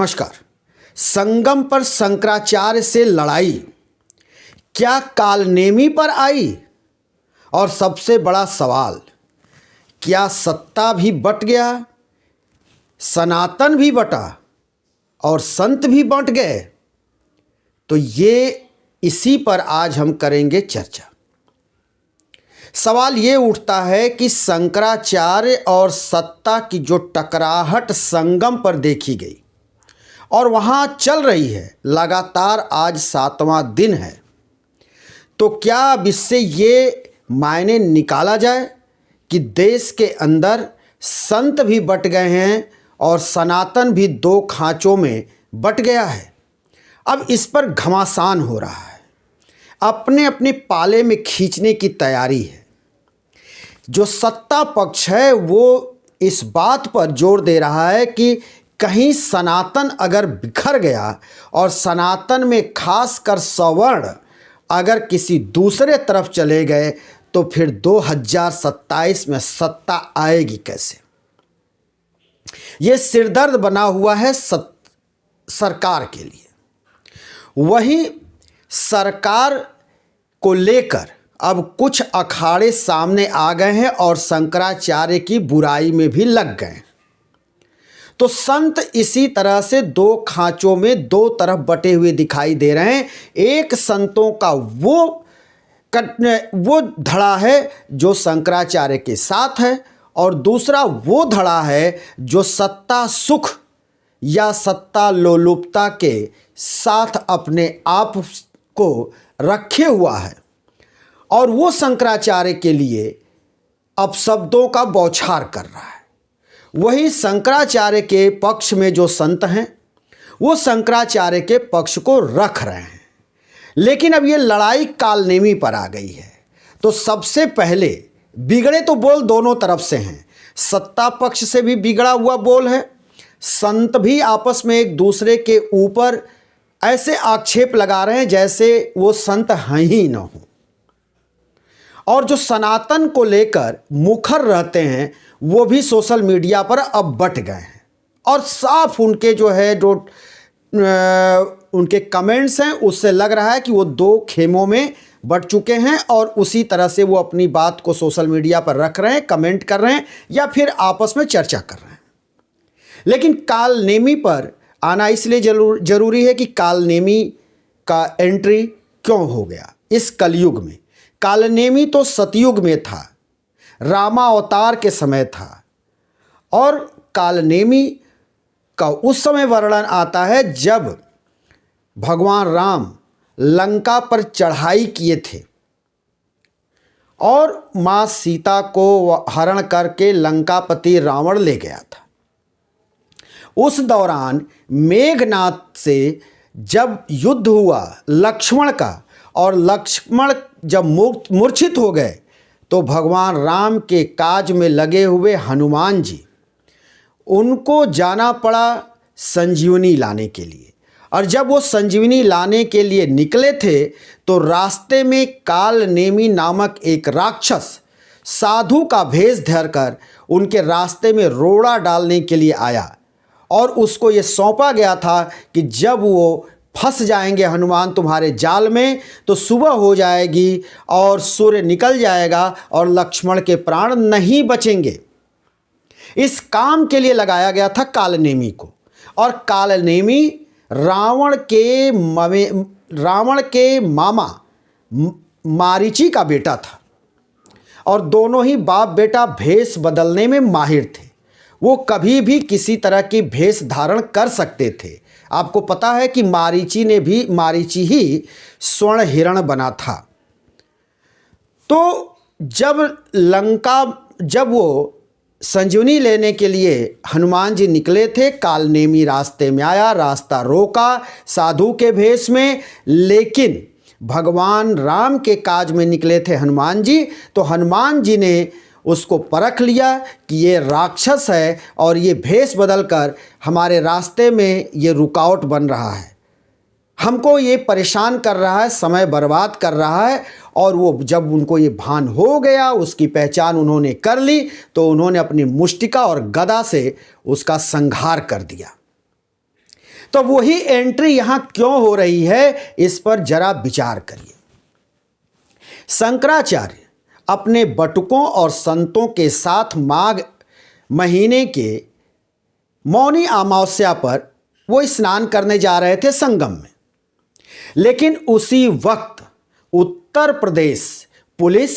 नमस्कार। संगम पर शंकराचार्य से लड़ाई क्या कालनेमी पर आई? और सबसे बड़ा सवाल, क्या सत्ता भी बट गया, सनातन भी बटा और संत भी बंट गए? तो ये इसी पर आज हम करेंगे चर्चा। सवाल ये उठता है कि शंकराचार्य और सत्ता की जो टकराहट संगम पर देखी गई और वहाँ चल रही है, लगातार आज 7वां दिन है, तो क्या अब इससे ये मायने निकाला जाए कि देश के अंदर संत भी बट गए हैं और सनातन भी दो खांचों में बट गया है। अब इस पर घमासान हो रहा है, अपने अपने पाले में खींचने की तैयारी है। जो सत्ता पक्ष है वो इस बात पर जोर दे रहा है कि कहीं सनातन अगर बिखर गया और सनातन में खासकर सवर्ण अगर किसी दूसरे तरफ चले गए तो फिर 2027 में सत्ता आएगी कैसे? ये सिरदर्द बना हुआ है सरकार के लिए। वहीं सरकार को लेकर अब कुछ अखाड़े सामने आ गए हैं और शंकराचार्य की बुराई में भी लग गए। तो संत इसी तरह से दो खांचों में दो तरफ बटे हुए दिखाई दे रहे हैं। एक संतों का वो धड़ा है जो शंकराचार्य के साथ है और दूसरा वो धड़ा है जो सत्ता सुख या सत्ता लोलुपता के साथ अपने आप को रखे हुआ है। और वो शंकराचार्य के लिए अपशब्दों का बौछार कर रहा है। वही शंकराचार्य के पक्ष में जो संत हैं वो शंकराचार्य के पक्ष को रख रहे हैं। लेकिन अब ये लड़ाई कालनेमी पर आ गई है। तो सबसे पहले बिगड़े तो बोल दोनों तरफ से हैं। सत्ता पक्ष से भी बिगड़ा हुआ बोल है, संत भी आपस में एक दूसरे के ऊपर ऐसे आक्षेप लगा रहे हैं जैसे वो संत हैं ही न हो। और जो सनातन को लेकर मुखर रहते हैं वो भी सोशल मीडिया पर अब बट गए हैं और साफ उनके जो है जो उनके कमेंट्स हैं उससे लग रहा है कि वो दो खेमों में बट चुके हैं और उसी तरह से वो अपनी बात को सोशल मीडिया पर रख रहे हैं, कमेंट कर रहे हैं या फिर आपस में चर्चा कर रहे हैं। लेकिन कालनेमी पर आना इसलिए जरूरी है कि कालनेमी का एंट्री क्यों हो गया इस कलयुग में। कालनेमी तो सतयुग में था, रामावतार के समय था और कालनेमी का उस समय वर्णन आता है जब भगवान राम लंका पर चढ़ाई किए थे और मां सीता को हरण करके लंकापति रावण ले गया था। उस दौरान मेघनाथ से जब युद्ध हुआ लक्ष्मण का और लक्ष्मण जब मूर्छित हो गए तो भगवान राम के काज में लगे हुए हनुमान जी उनको जाना पड़ा संजीवनी लाने के लिए। और जब वो संजीवनी लाने के लिए निकले थे तो रास्ते में कालनेमी नामक एक राक्षस साधु का भेष धरकर उनके रास्ते में रोड़ा डालने के लिए आया और उसको ये सौंपा गया था कि जब वो फंस जाएंगे हनुमान तुम्हारे जाल में तो सुबह हो जाएगी और सूर्य निकल जाएगा और लक्ष्मण के प्राण नहीं बचेंगे। इस काम के लिए लगाया गया था कालनेमी को। और कालनेमी रावण के मामा मारीची का बेटा था और दोनों ही बाप बेटा भेष बदलने में माहिर थे। वो कभी भी किसी तरह की भेष धारण कर सकते थे। आपको पता है कि मारीची ही स्वर्ण हिरण बना था। तो जब वो संजीवनी लेने के लिए हनुमान जी निकले थे, कालनेमी रास्ते में आया, रास्ता रोका साधु के भेष में। लेकिन भगवान राम के काज में निकले थे हनुमान जी, तो हनुमान जी ने उसको परख लिया कि ये राक्षस है और ये भेष बदलकर हमारे रास्ते में ये रुकावट बन रहा है, हमको ये परेशान कर रहा है, समय बर्बाद कर रहा है। और वो जब उनको ये भान हो गया, उसकी पहचान उन्होंने कर ली, तो उन्होंने अपनी मुष्टिका और गदा से उसका संहार कर दिया। तो वही एंट्री यहां क्यों हो रही है, इस पर जरा विचार करिए। शंकराचार्य अपने बटुकों और संतों के साथ माघ महीने के मौनी अमावस्या पर वो स्नान करने जा रहे थे संगम में, लेकिन उसी वक्त उत्तर प्रदेश पुलिस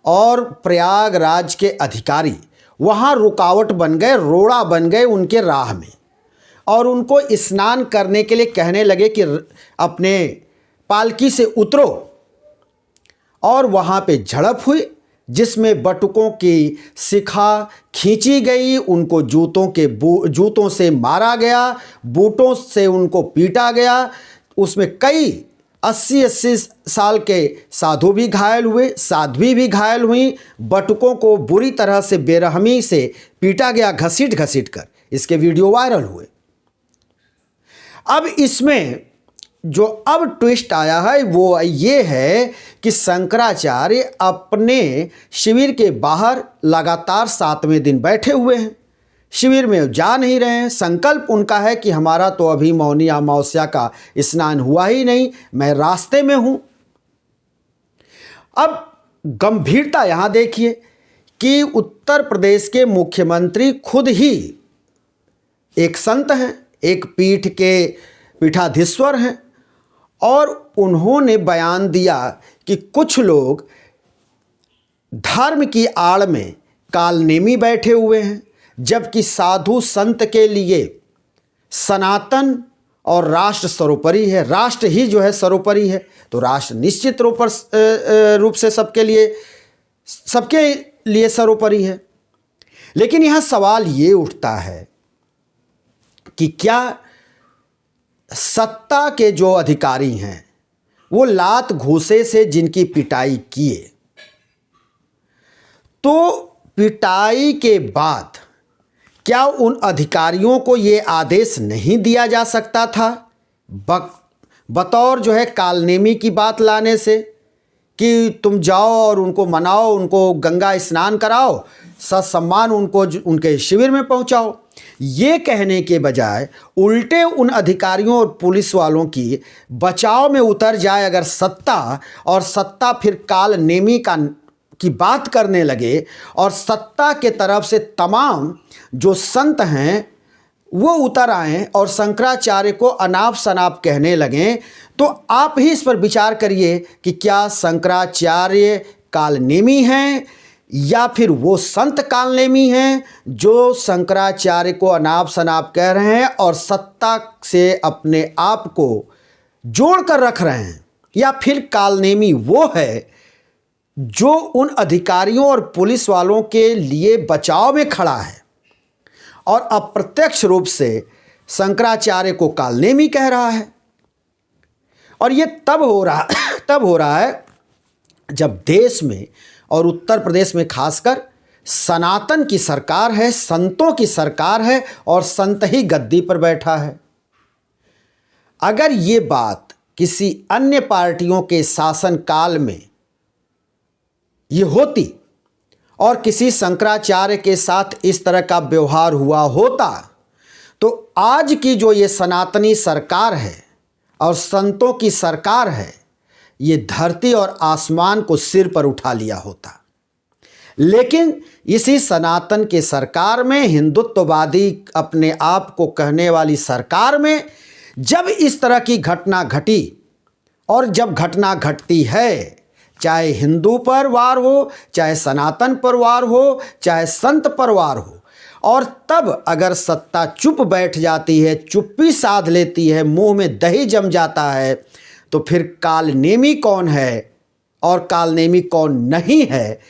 और प्रयागराज के अधिकारी वहाँ रुकावट बन गए, रोड़ा बन गए उनके राह में, और उनको स्नान करने के लिए कहने लगे कि अपने पालकी से उतरो, और वहाँ पे झड़प हुई जिसमें बटुकों की शिखा खींची गई, उनको जूतों से मारा गया, बूटों से उनको पीटा गया। उसमें कई 80 साल के साधु भी घायल हुए, साध्वी भी घायल हुई। बटुकों को बुरी तरह से बेरहमी से पीटा गया, घसीट घसीट कर। इसके वीडियो वायरल हुए। अब इसमें जो अब ट्विस्ट आया है वो ये है कि शंकराचार्य अपने शिविर के बाहर लगातार 7वें दिन बैठे हुए हैं, शिविर में जा नहीं रहे हैं। संकल्प उनका है कि हमारा तो अभी मौनी अमावस्या का स्नान हुआ ही नहीं, मैं रास्ते में हूं। अब गंभीरता यहां देखिए कि उत्तर प्रदेश के मुख्यमंत्री खुद ही एक संत हैं, एक पीठ के पीठाधीश्वर हैं, और उन्होंने बयान दिया कि कुछ लोग धर्म की आड़ में कालनेमी बैठे हुए हैं, जबकि साधु संत के लिए सनातन और राष्ट्र सर्वोपरि है, राष्ट्र ही जो है सर्वोपरि है। तो राष्ट्र निश्चित रूप से सबके लिए सर्वोपरि है। लेकिन यहाँ सवाल ये उठता है कि क्या सत्ता के जो अधिकारी हैं वो लात घूसे से जिनकी पिटाई किए, तो पिटाई के बाद क्या उन अधिकारियों को ये आदेश नहीं दिया जा सकता था बतौर जो है कालनेमी की बात लाने से कि तुम जाओ और उनको मनाओ, उनको गंगा स्नान कराओ, ससम्मान उनको उनके शिविर में पहुंचाओ। ये कहने के बजाय उल्टे उन अधिकारियों और पुलिस वालों की बचाव में उतर जाए अगर सत्ता, और सत्ता फिर कालनेमी की बात करने लगे, और सत्ता के तरफ से तमाम जो संत हैं वो उतर आएँ और शंकराचार्य को अनाप शनाप कहने लगें, तो आप ही इस पर विचार करिए कि क्या शंकराचार्य कालनेमी हैं या फिर वो संत कालनेमी हैं जो शंकराचार्य को अनाप शनाप कह रहे हैं और सत्ता से अपने आप को जोड़ कर रख रहे हैं, या फिर कालनेमी वो है जो उन अधिकारियों और पुलिस वालों के लिए बचाव में खड़ा है और अप्रत्यक्ष रूप से शंकराचार्य को कालनेमी कह रहा है। और ये तब हो रहा है जब देश में और उत्तर प्रदेश में खासकर सनातन की सरकार है, संतों की सरकार है, और संत ही गद्दी पर बैठा है। अगर ये बात किसी अन्य पार्टियों के शासन काल में ये होती और किसी शंकराचार्य के साथ इस तरह का व्यवहार हुआ होता, तो आज की जो ये सनातनी सरकार है और संतों की सरकार है, ये धरती और आसमान को सिर पर उठा लिया होता। लेकिन इसी सनातन के सरकार में, हिंदुत्ववादी अपने आप को कहने वाली सरकार में, जब इस तरह की घटना घटी, और जब घटना घटती है, चाहे हिंदू पर वार हो, चाहे सनातन पर वार हो, चाहे संत पर वार हो, और तब अगर सत्ता चुप बैठ जाती है, चुप्पी साध लेती है, मुंह में दही जम जाता है, तो फिर कालनेमी कौन है और कालनेमी कौन नहीं है,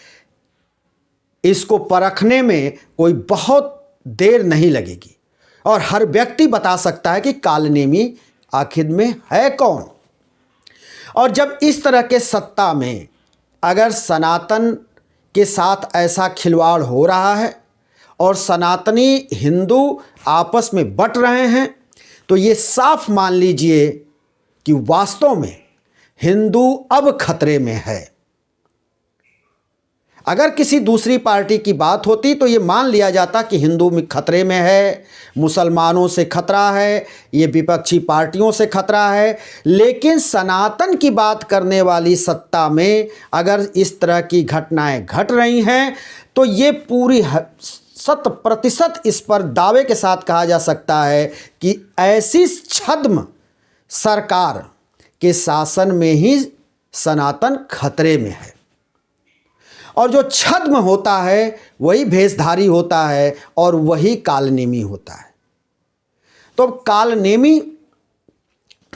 इसको परखने में कोई बहुत देर नहीं लगेगी, और हर व्यक्ति बता सकता है कि कालनेमी आखिर में है कौन। और जब इस तरह के सत्ता में अगर सनातन के साथ ऐसा खिलवाड़ हो रहा है और सनातनी हिंदू आपस में बंट रहे हैं, तो ये साफ मान लीजिए कि वास्तव में हिंदू अब खतरे में है। अगर किसी दूसरी पार्टी की बात होती तो ये मान लिया जाता कि हिंदू खतरे में है, मुसलमानों से खतरा है, ये विपक्षी पार्टियों से खतरा है। लेकिन सनातन की बात करने वाली सत्ता में अगर इस तरह की घटनाएं घट रही हैं तो ये पूरी 100% इस पर दावे के साथ कहा जा सकता है कि ऐसी छद्म सरकार के शासन में ही सनातन खतरे में है। और जो छद्म होता है वही भेषधारी होता है और वही कालनेमी होता है। तो कालनेमी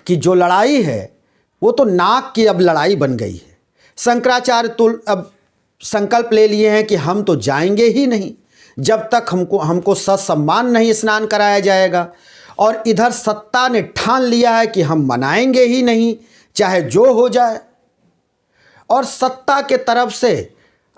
की जो लड़ाई है वो तो नाक की अब लड़ाई बन गई है। शंकराचार्य तो अब संकल्प ले लिए हैं कि हम तो जाएंगे ही नहीं जब तक हमको ससम्मान नहीं स्नान कराया जाएगा। और इधर सत्ता ने ठान लिया है कि हम मनाएंगे ही नहीं चाहे जो हो जाए। और सत्ता के तरफ से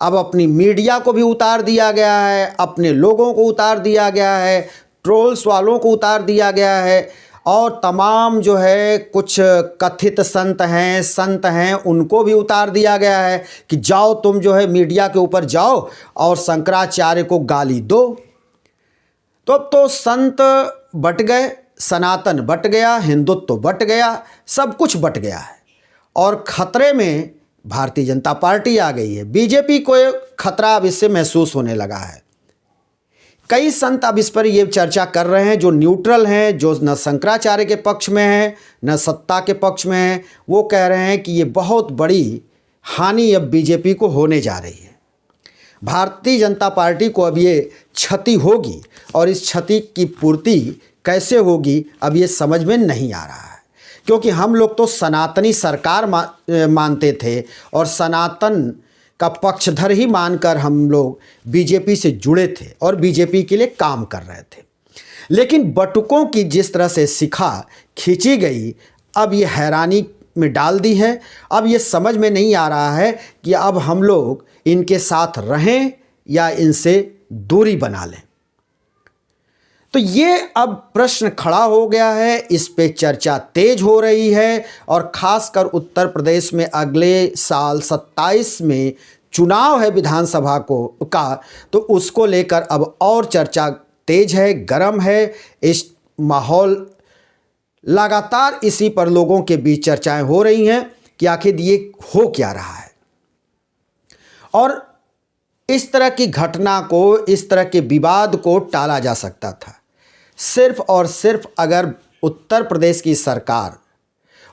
अब अपनी मीडिया को भी उतार दिया गया है, अपने लोगों को उतार दिया गया है, ट्रोल्स वालों को उतार दिया गया है और तमाम जो है कुछ कथित संत हैं उनको भी उतार दिया गया है कि जाओ तुम जो है मीडिया के ऊपर जाओ और शंकराचार्य को गाली दो। तो अब तो संत बट गए, सनातन बट गया, हिंदुत्व बट गया, सब कुछ बट गया है। और खतरे में भारतीय जनता पार्टी आ गई है। बीजेपी को खतरा अब इससे महसूस होने लगा है। कई संत अब इस पर ये चर्चा कर रहे हैं जो न्यूट्रल हैं, जो न शंकराचार्य के पक्ष में हैं न सत्ता के पक्ष में हैं। वो कह रहे हैं कि ये बहुत बड़ी हानि अब बीजेपी को होने जा रही है। भारतीय जनता पार्टी को अब ये क्षति होगी और इस क्षति की पूर्ति कैसे होगी अब ये समझ में नहीं आ रहा है। क्योंकि हम लोग तो सनातनी सरकार मानते थे और सनातन का पक्षधर ही मानकर हम लोग बीजेपी से जुड़े थे और बीजेपी के लिए काम कर रहे थे। लेकिन बटुकों की जिस तरह से शिखा खींची गई अब ये हैरानी में डाल दी है। अब ये समझ में नहीं आ रहा है कि अब हम लोग इनके साथ रहें या इनसे दूरी बना लें। तो ये अब प्रश्न खड़ा हो गया है, इस पे चर्चा तेज हो रही है और ख़ासकर उत्तर प्रदेश में अगले साल 27 में चुनाव है विधानसभा का, तो उसको लेकर अब और चर्चा तेज है, गर्म है। इस माहौल लगातार इसी पर लोगों के बीच चर्चाएं हो रही हैं कि आखिर ये हो क्या रहा है। और इस तरह की घटना को, इस तरह के विवाद को टाला जा सकता था सिर्फ और सिर्फ अगर उत्तर प्रदेश की सरकार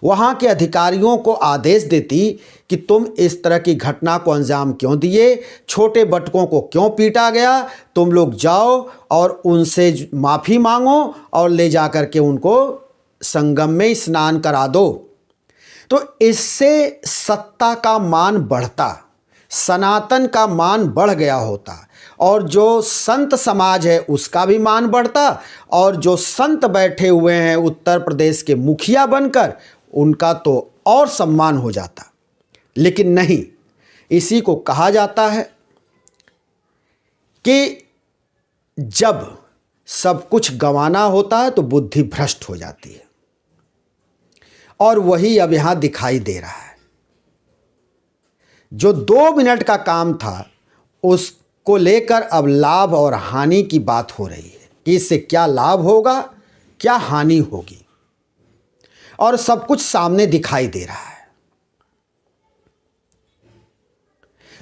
वहाँ के अधिकारियों को आदेश देती कि तुम इस तरह की घटना को अंजाम क्यों दिए, छोटे बटकों को क्यों पीटा गया, तुम लोग जाओ और उनसे माफ़ी मांगो और ले जा कर के उनको संगम में स्नान करा दो। तो इससे सत्ता का मान बढ़ता, सनातन का मान बढ़ गया होता और जो संत समाज है उसका भी मान बढ़ता और जो संत बैठे हुए हैं उत्तर प्रदेश के मुखिया बनकर उनका तो और सम्मान हो जाता। लेकिन नहीं, इसी को कहा जाता है कि जब सब कुछ गंवाना होता है तो बुद्धि भ्रष्ट हो जाती है और वही अब यहां दिखाई दे रहा है। जो 2 मिनट का काम था उसको लेकर अब लाभ और हानि की बात हो रही है कि इससे क्या लाभ होगा, क्या हानि होगी, और सब कुछ सामने दिखाई दे रहा है।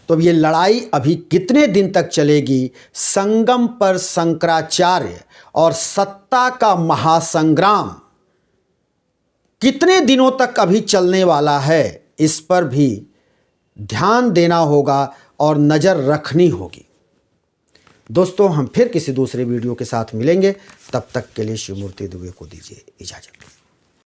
तो ये लड़ाई अभी कितने दिन तक चलेगी? संगम पर शंकराचार्य और सत्ता का महासंग्राम कितने दिनों तक अभी चलने वाला है, इस पर भी ध्यान देना होगा और नज़र रखनी होगी। दोस्तों, हम फिर किसी दूसरे वीडियो के साथ मिलेंगे। तब तक के लिए शिवमूर्ति दुबे को दीजिए इजाज़त।